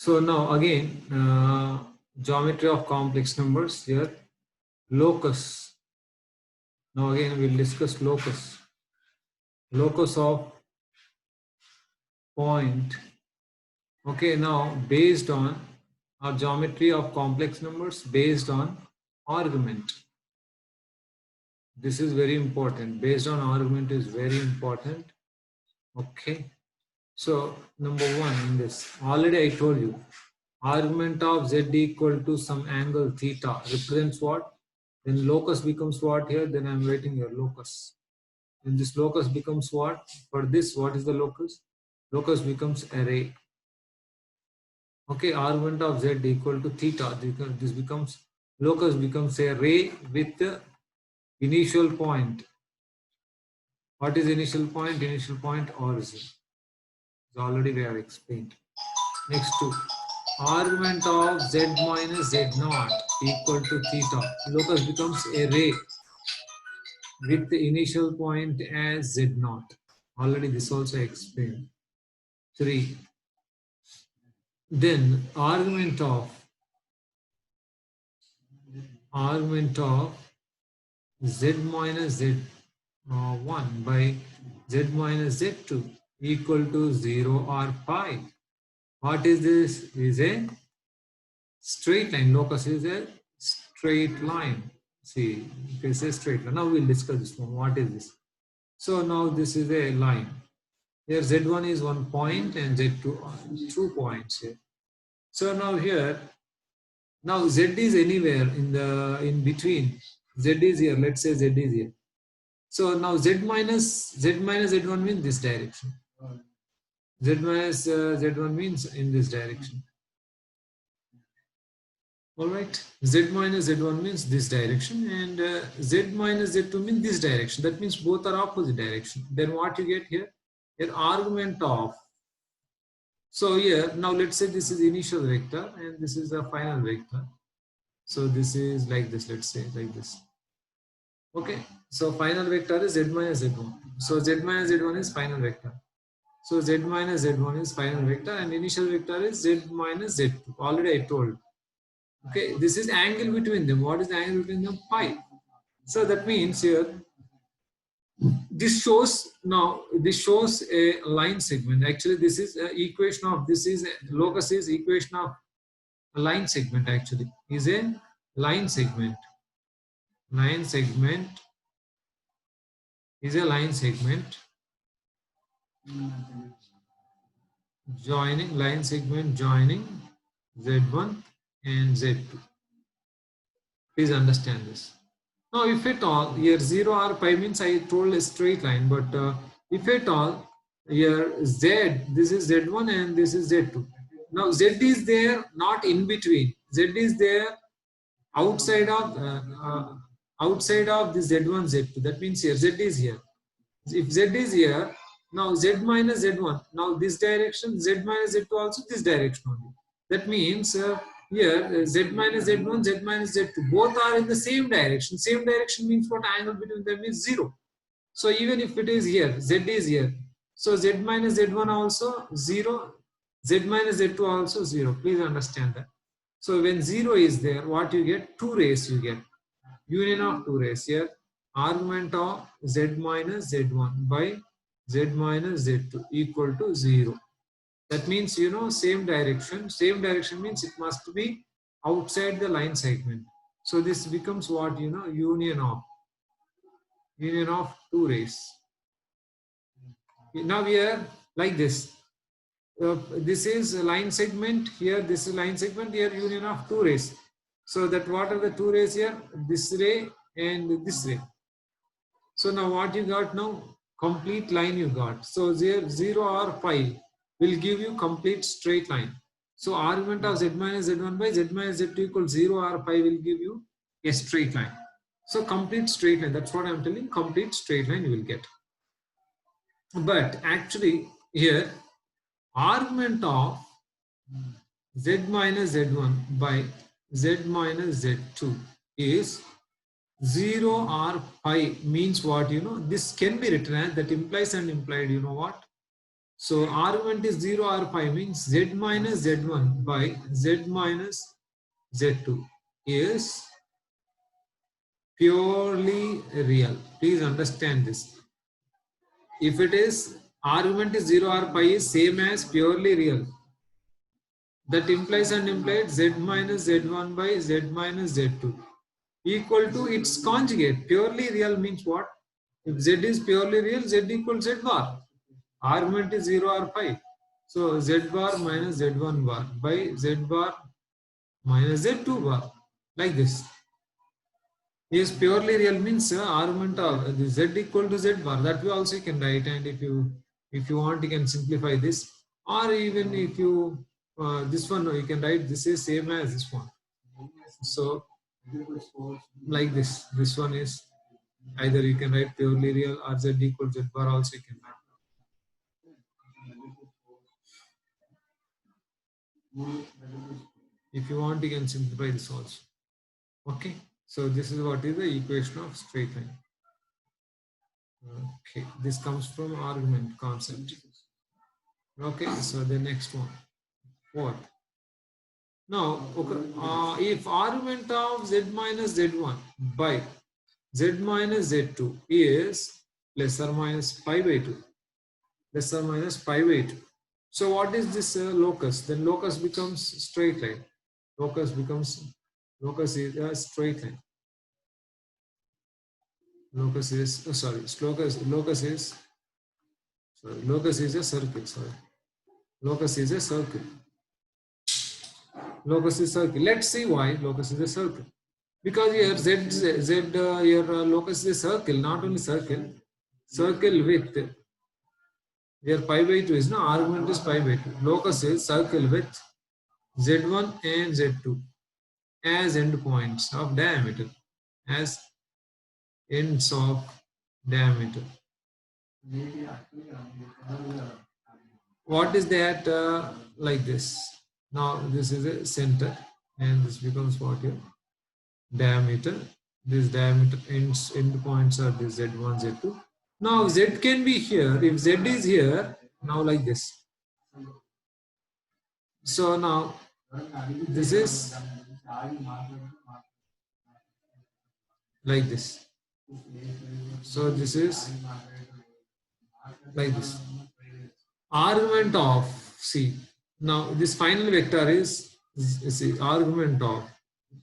So now again, geometry of complex numbers here, locus. Now again we'll discuss locus. Locus of point. Okay, now based on our geometry of complex numbers based on argument. This is very important. Based on argument is very important. Okay. So number one in this, already I told you, argument of z equal to some angle theta represents what? Then locus becomes what here? Then I'm writing here locus. Then this locus becomes what? For this, what is the locus? Locus becomes array. Okay, argument of z equal to theta. This becomes, locus becomes a ray with the initial point. What is initial point? Initial point origin. Already we have explained. Next two, argument of z minus z naught equal to theta. Locus becomes a ray with the initial point as z naught. Already this also explained. Three, then argument of z minus z1 by z minus z2 equal to 0 or pi. What is this? Is a straight line. Locus is a straight line. See, this is a straight line. Now we'll discuss this one. What is this? So now this is a line. Here z1 is 1 point and z2 are 2 points here. So now here, now z is anywhere in between. Z is here. Let's say z is here. So now z minus z1 means this direction. Z minus z1 means in this direction. All right. Z minus z1 means this direction, and z minus z2 means this direction. That means both are opposite direction. Then what you get here? An argument of. So here now let's say this is initial vector and this is a final vector. So this is like this. Let's say like this. Okay. So final vector is z minus z1. So z minus z1 is final vector. So z minus z1 is final vector and initial vector is z minus z2. Already I told. Okay, this is angle between them. What is the angle between them? Pi. So that means here, this shows a line segment. Actually, this is an equation of, locus is equation of a line segment actually. Is a line segment. Line segment is a line segment. Joining Z1 and Z2. Please understand this. Now, if at all, here 0 or pi means I told a straight line, but if at all, here Z, this is Z1 and this is Z2. Now, Z is there, not in between. Z is there outside of this Z1, Z2. That means here Z is here. If Z is here, now Z minus Z1. Now this direction, Z minus Z2 also this direction only. That means here Z minus Z1, Z minus Z2, both are in the same direction. Same direction means what? Angle between them is 0. So even if it is here, Z is here. So Z minus Z1 also 0, Z minus Z2 also 0. Please understand that. So when 0 is there, what you get? 2 rays you get. Union of 2 rays here. Argument of Z minus Z1 by Z minus Z2 equal to 0. That means, same direction. Same direction means it must be outside the line segment. So this becomes what? Union of 2 rays. Now we are like this. This is a line segment. Here, this is line segment. Here, union of 2 rays. So that what are the 2 rays here? This ray and this ray. So now what you got now? Complete line you got. So 0 or pi will give you complete straight line. So argument of Z minus Z1 by Z minus Z2 equals 0 or pi will give you a straight line. So complete straight line. That's what I'm telling. Complete straight line you will get. But actually here, argument of Z minus Z1 by Z minus Z2 is 0 or pi means what? This can be written as, that implies and implied, what? So argument is 0 or pi means z minus z1 by z minus z2 is purely real. Please understand this. If it is argument is 0 or pi is same as purely real. That implies and implied z minus z1 by z minus z2 equal to its conjugate. Purely real means what? If z is purely real, z equals z bar. Argument is 0 or pi. So z bar minus z1 bar by z bar minus z2 bar. Like this. Is purely real means argument of z equal to z bar. That way also you can write, and if you want you can simplify this, or even if you this one you can write this is same as this one. So like this one is either you can write purely real or z equal z bar also you can write. If you want you can simplify this also. Okay, so this is what is the equation of straight line. Okay, this comes from argument concept. Okay, so the next one. What? Now, okay, if argument of z minus z1 by z minus z2 is plus or minus pi by 2, plus or minus pi by 2. So what is this locus? Then locus becomes straight line. Locus is a straight line. Locus is locus is a circle. Sorry, locus is a circle. Locus is circle. Let's see why locus is a circle. Because here your locus is a circle, not only circle with your pi by 2 is no argument is pi by 2. Locus is circle with z1 and z2 as endpoints of diameter, as ends of diameter. What is that? Like this. Now this is a center, and this becomes what here? Diameter. This diameter end points are this z1, z2. Now z can be here. If z is here, now like this. So now this is like this. So this is like this. Argument of, see, now this final vector is, see, argument of,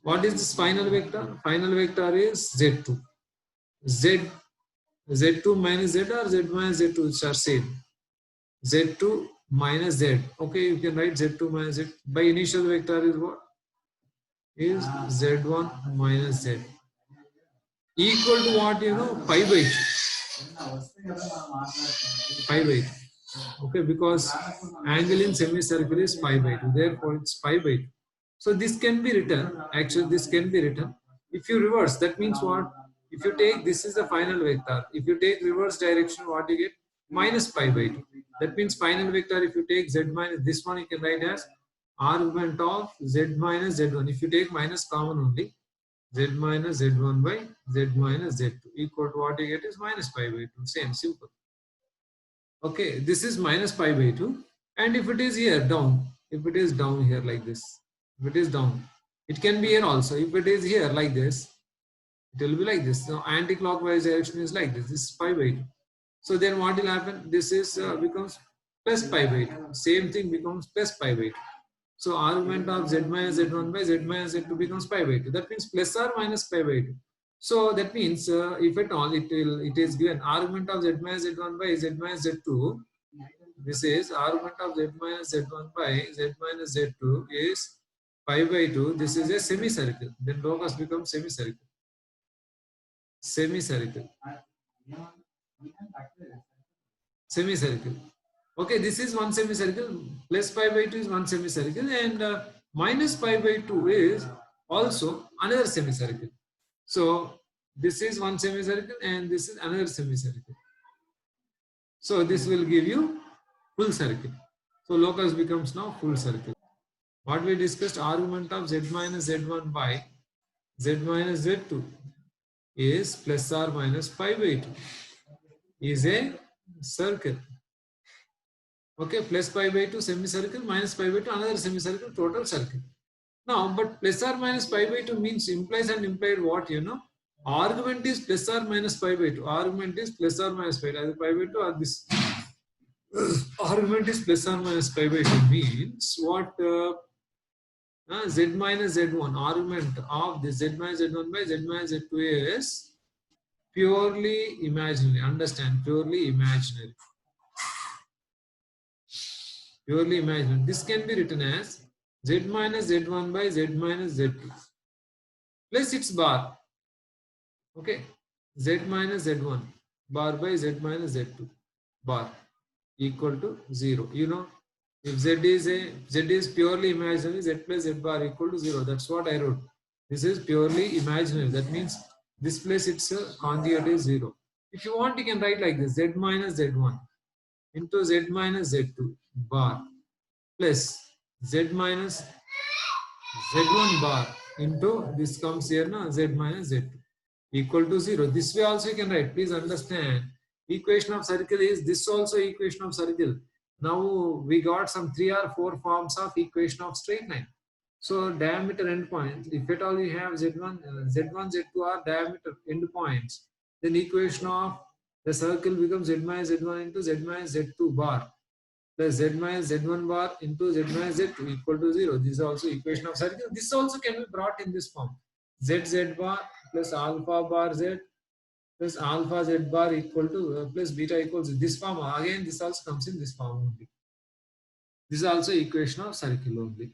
what is this final vector? Final vector is z2. Z2 minus z or z minus z2, which are same. Z2 minus z. Okay, you can write z2 minus z. By initial vector is what? Is z1 minus z. Equal to what, you know, pi by 2. Pi by 2. Okay, because angle in semicircle is pi by 2. Therefore, it's pi by 2. So this can be written. Actually, this can be written. If you reverse, that means what? If you take, this is the final vector. If you take reverse direction, what you get? Minus pi by 2. That means final vector, if you take z minus, this one you can write as argument of z minus z1. If you take minus common only, z minus z1 by z minus z2 equal to what you get is minus pi by 2. Same, simple. Okay, this is minus pi by 2. And if it is here down, if it is down here like this, if it is down, it can be here also. If it is here like this, it will be like this. So anti-clockwise direction is like this. This is pi by 2. So then what will happen? This is becomes plus pi by 2. Same thing becomes plus pi by 2. So argument of z minus z1 by z minus z2 becomes pi by 2. That means plus or minus pi by 2. So that means if at all it is given argument of z minus z1 by z minus z2. This is argument of z minus z1 by z minus z2 is pi by 2. This is a semicircle. Then locus becomes semicircle. Semicircle. Semicircle. Okay, this is one semicircle. Plus pi by 2 is one semicircle, and minus pi by 2 is also another semicircle. So this is one semicircle and this is another semicircle. So this will give you full circle. So locus becomes now full circle. What we discussed, argument of z minus z1 by z minus z2 is plus or minus pi by 2 is a circle. Okay, plus pi by 2 semicircle, minus pi by 2 another semicircle, total circle. Now, but plus or minus pi by 2 means implies and implied what, you know? Argument is plus or minus pi by 2. Argument is plus or minus pi, either pi by 2 or this. Argument is plus or minus pi by 2 means what? Z minus Z1. Argument of this Z minus Z1 by Z minus Z2 is purely imaginary. Understand? Purely imaginary. Purely imaginary. This can be written as Z minus Z1 by Z minus Z2 plus its bar. Okay. Z minus Z1 bar by Z minus Z2 bar equal to 0. You know, if Z is purely imaginary, Z plus Z bar equal to 0. That's what I wrote. This is purely imaginary. That means this place its conjugate is 0. If you want, you can write like this: Z minus Z1 into Z minus Z2 bar plus Z minus Z1 bar into this comes here now Z minus Z2 equal to 0. This way also you can write. Please understand. Equation of circle is this also equation of circle. Now we got some 3 or 4 forms of equation of straight line. So diameter endpoints, if at all you have Z1, Z2 are diameter endpoints, then equation of the circle becomes Z minus Z1 into Z minus Z2 bar plus Z minus Z1 bar into Z minus Z2 equal to 0. This is also equation of circle. This also can be brought in this form. Z bar plus alpha bar Z plus alpha Z bar equal to plus beta equals this form. Again, this also comes in this form only. This is also equation of circle only.